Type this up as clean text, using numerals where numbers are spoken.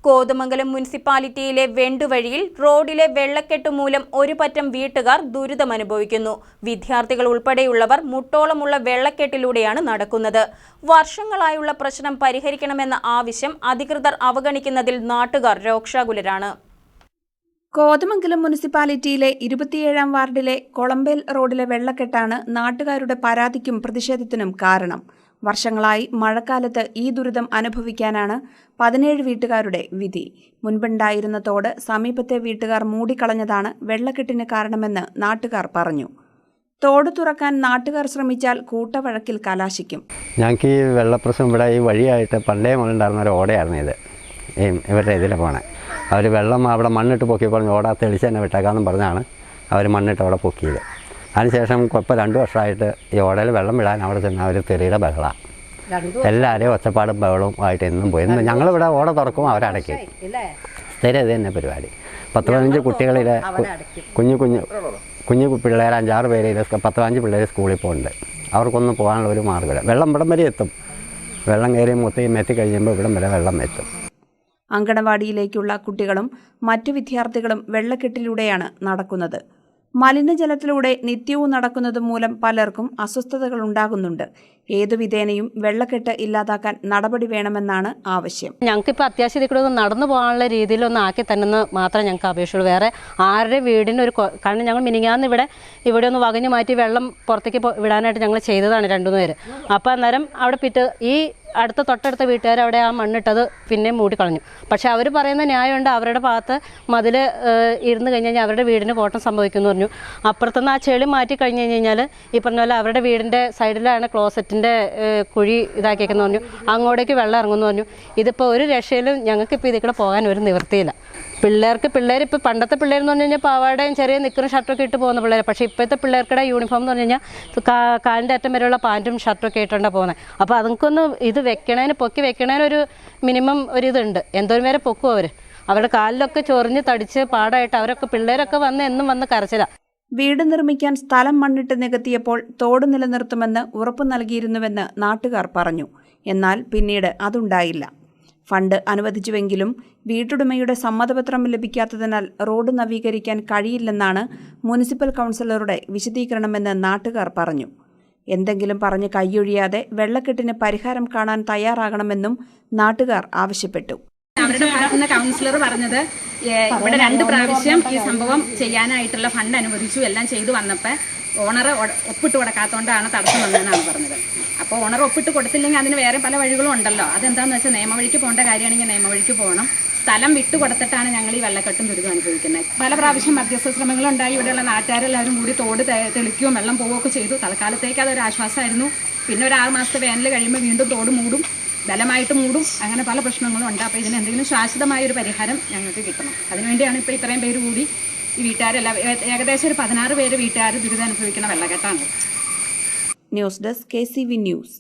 കോതമംഗലം മുനിസിപ്പാലിറ്റിയിലെ വെണ്ടുവഴിയിൽ റോഡിലെ വെള്ളക്കെട്ട് മൂലം ഒരു പറ്റം വീട്ടുകാർ ദുരിതമനുഭവിക്കുന്നു. വിദ്യാർത്ഥികൾ ഉൾപ്പെടെയുള്ളവർ മുട്ടോളമുള്ള വെള്ളക്കെട്ടിലൂടെയാണ് നടക്കുന്നത്. വർഷങ്ങളായുള്ള പ്രശ്നം പരിഹരിക്കണമെന്ന ആവശ്യം അധികൃതർ അവഗണിക്കുന്നതിൽ നാട്ടുകാർ രോഷാകുലരാണ്. കോതമംഗലം മുനിസിപ്പാലിറ്റിയിലെ 27-ാം വാർഡിലെ കൊളമ്പേൽ റോഡിലെ വെള്ളക്കെട്ടാണ് നാട്ടുകാരുടെ പരാതിക്കും പ്രതിഷേധത്തിനും കാരണം. വർഷങ്ങളായി മഴക്കാലത്ത് ഈ ദുരിതം അനുഭവിക്കാനാണ് 17 വീട്ടുകാരുടെ വിധി. മുൻപുണ്ടായിരുന്ന തോട് സമീപത്തെ വീട്ടുകാർ മൂടിക്കളഞ്ഞതാണ് വെള്ളക്കെട്ടിന് കാരണമെന്ന് നാട്ടുകാർ പറഞ്ഞു. തോട് തുറക്കാൻ നാട്ടുകാർ ശ്രമിച്ചാൽ കൂട്ടവഴക്കിൽ കലാശിക്കും. ഞങ്ങൾക്ക് ഈ വെള്ളപ്രശ്നം ഇവിടെ ഈ വഴിയായിട്ട് പണ്ടേ മുതലുണ്ടായിരുന്ന ഒരു ഓടയായിരുന്നു ഇത്. ഇവരുടെ ഇതിൽ പോണേ അവർ വെള്ളം അവിടെ മണ്ണിട്ട് പൊക്കി പറഞ്ഞ് ഓടാ തെളിച്ച് തന്നെ വിട്ടേക്കാമെന്ന് പറഞ്ഞാണ് അവർ മണ്ണിട്ട് അവിടെ പൊക്കിയത്. അതിനുശേഷം ഇപ്പോൾ 2 വർഷമായിട്ട് ഈ ഓടയിൽ വെള്ളം വിടാൻ അവിടെ ചെന്നാൽ അവർ തെറിയുടെ ബഹളമാണ്. എല്ലാവരെയും ഒച്ചപ്പാടും ബഹളവും ആയിട്ട് എന്നും പോയി. ഞങ്ങളിവിടെ ഓട തുറക്കും അവരടയ്ക്കും. സ്ഥിരം ഇത് തന്നെ പരിപാടി. 10-15 കുട്ടികളിലെ കുഞ്ഞു പിള്ളേർ 5-6 പേര് 10-15 പിള്ളേർ സ്കൂളിൽ പോകുന്നുണ്ട്. അവർക്കൊന്നും പോകാനുള്ള ഒരു മാർഗ്ഗമില്ല. വെള്ളം ഇവിടം വരെ എത്തും. വെള്ളം കയറി മെത്തി കഴിയുമ്പോൾ ഇവിടം വരെ വെള്ളം എത്തും. അങ്കണവാടിയിലേക്കുള്ള കുട്ടികളും മറ്റു വിദ്യാർത്ഥികളും വെള്ളക്കെട്ടിലൂടെയാണ് നടക്കുന്നത്. മലിനജലത്തിലൂടെ നിത്യവും നടക്കുന്നത് മൂലം പലർക്കും അസ്വസ്ഥതകൾ ഉണ്ടാകുന്നുണ്ട്. ഏതു വിധേനയും വെള്ളക്കെട്ട് ഇല്ലാതാക്കാൻ നടപടി വേണമെന്നാണ് ആവശ്യം. ഞങ്ങൾക്കിപ്പോൾ അത്യാവശ്യം കൂടെ ഒന്ന് നടന്നു പോകാനുള്ള രീതിയിലൊന്ന് ആക്കി തന്നെ മാത്രമേ ഞങ്ങൾക്ക് അപേക്ഷയുള്ളൂ. വേറെ ആരുടെ വീടിന് ഒരു കാരണം ഞങ്ങൾ മിനിങ്ങാന്ന് ഇവിടെ ഒന്ന് വകഞ്ഞു മാറ്റി വെള്ളം പുറത്തേക്ക് വിടാനായിട്ട് ഞങ്ങൾ ചെയ്തതാണ് 2-3 പേര്. അപ്പോൾ അന്നേരം അവിടെ ഈ തൊട്ടടുത്ത വീട്ടുകാർ അവിടെ ആ മണ്ണിട്ടത് പിന്നെ മൂടിക്കളഞ്ഞു. പക്ഷെ അവർ പറയുന്ന ന്യായമുണ്ട്. അവരുടെ ഭാഗത്ത് മതിൽ ഇരുന്ന് കഴിഞ്ഞ് കഴിഞ്ഞാൽ അവരുടെ വീടിന് കോട്ടം സംഭവിക്കുമെന്ന് പറഞ്ഞു. അപ്പുറത്തുനിന്ന് ആ ചെളി മാറ്റി കഴിഞ്ഞ് കഴിഞ്ഞാൽ ഈ പറഞ്ഞ പോലെ അവരുടെ വീടിൻ്റെ സൈഡിലാണ് ക്ലോസറ്റിൻ്റെ കുഴി ഇതാക്കിയേക്കെന്ന് പറഞ്ഞു. അങ്ങോട്ടേക്ക് വെള്ളം ഇറങ്ങുമെന്ന് പറഞ്ഞു. ഇതിപ്പോൾ ഒരു രക്ഷയിലും ഞങ്ങൾക്കിപ്പോൾ ഇതിൽ കൂടെ പോകാൻ ഒരു നിവൃത്തിയില്ല. പിള്ളേർ ഇപ്പോൾ പണ്ടത്തെ പിള്ളേരെന്ന് പറഞ്ഞു കഴിഞ്ഞാൽ പാവാടയും ചെറിയ നിക്കറും ഷർട്ടൊക്കെ ഇട്ട് പോകുന്ന പിള്ളേർ. പക്ഷേ ഇപ്പോഴത്തെ പിള്ളേർക്കിടെ യൂണിഫോം എന്ന് പറഞ്ഞു കഴിഞ്ഞാൽ കാലിൻ്റെ അറ്റം വരെയുള്ള പാൻറ്റും ഷർട്ടൊക്കെ ഇട്ടുകൊണ്ടാണ് പോകുന്നത്. അപ്പോൾ അതൊക്കെ ഇത് പൊക്കി വെക്കണേന് ഒരു മിനിമം ഒരിതുണ്ട്. എന്തോരം വരെ പൊക്കും അവരുടെ കാലിലൊക്കെ ചൊറിഞ്ഞ് തടിച്ച് പാടായിട്ട് അവരൊക്കെ പിള്ളേരൊക്കെ എന്നും വന്ന് കരച്ചില. വീട് നിർമ്മിക്കാൻ സ്ഥലം മണ്ണിട്ട് നികത്തിയപ്പോൾ തോട് നിലനിർത്തുമെന്ന് ഉറപ്പു നൽകിയിരുന്നുവെന്ന് നാട്ടുകാർ പറഞ്ഞു. എന്നാൽ പിന്നീട് അതുണ്ടായില്ല. ഫണ്ട് അനുവദിച്ചുവെങ്കിലും വീട്ടുടമയുടെ സമ്മതപത്രം ലഭിക്കാത്തതിനാൽ റോഡ് നവീകരിക്കാൻ കഴിയില്ലെന്നാണ് മുനിസിപ്പൽ കൗൺസിലറുടെ വിശദീകരണമെന്ന് നാട്ടുകാർ പറഞ്ഞു. എന്തെങ്കിലും പറഞ്ഞ് കൈയൊഴിയാതെ വെള്ളക്കെട്ടിന് പരിഹാരം കാണാൻ തയ്യാറാകണമെന്നും നാട്ടുകാർ ആവശ്യപ്പെട്ടു. അവരുടെ ഭാഗത്തുനിന്ന് കൗൺസിലർ പറഞ്ഞത് ഇവിടെ 2 പ്രാവശ്യം ഈ സംഭവം ചെയ്യാനായിട്ടുള്ള ഫണ്ട് അനുവദിച്ചു, എല്ലാം ചെയ്തു വന്നപ്പോൾ ഓണർ ഒപ്പിട്ട് കൊടുക്കാത്തതുകൊണ്ടാണ് തടസ്സം വന്നതെന്നാണ് പറഞ്ഞത്. അപ്പോൾ ഓണർ ഒപ്പിട്ട് കൊടുത്തില്ലെങ്കിൽ അതിന് വേറെ പല വഴികളും ഉണ്ടല്ലോ. അതെന്താണെന്ന് വെച്ചാൽ നിയമവഴിക്ക് പോകേണ്ട കാര്യമാണെങ്കിൽ നിയമവഴിക്ക് പോകണം. സ്ഥലം വിട്ടു കൊടുത്തിട്ടാണ് ഞങ്ങൾ ഈ വെള്ളക്കെട്ടും ദുരിതം അനുഭവിക്കുന്നത്. പല പ്രാവശ്യം മധ്യസ്ഥ ശ്രമങ്ങളുണ്ടായി. ഇവിടെയുള്ള നാട്ടുകാരെല്ലാവരും കൂടി തോട് തെളിക്കുകയും വെള്ളം പോവുകയൊക്കെ ചെയ്തു. തൽക്കാലത്തേക്ക് അതൊരു ആശ്വാസമായിരുന്നു. പിന്നെ ഒരു 6 മാസത്തെ വേനൽ കഴിയുമ്പോൾ വീണ്ടും തോട് മൂടും, ബലമായിട്ട് മൂടും. അങ്ങനെ പല പ്രശ്നങ്ങളും ഉണ്ട്. അപ്പോൾ ഇതിന് എന്തെങ്കിലും ശാശ്വതമായൊരു പരിഹാരം ഞങ്ങൾക്ക് കിട്ടണം. അതിനുവേണ്ടിയാണ് ഇപ്പോൾ ഇത്രയും പേര് കൂടി ഈ വീട്ടുകാരെല്ലാം ഏകദേശം ഒരു 16 പേര് വീട്ടുകാർ ദുരിതം അനുഭവിക്കുന്ന വെള്ളക്കെട്ടാണ്. News desk KCV news.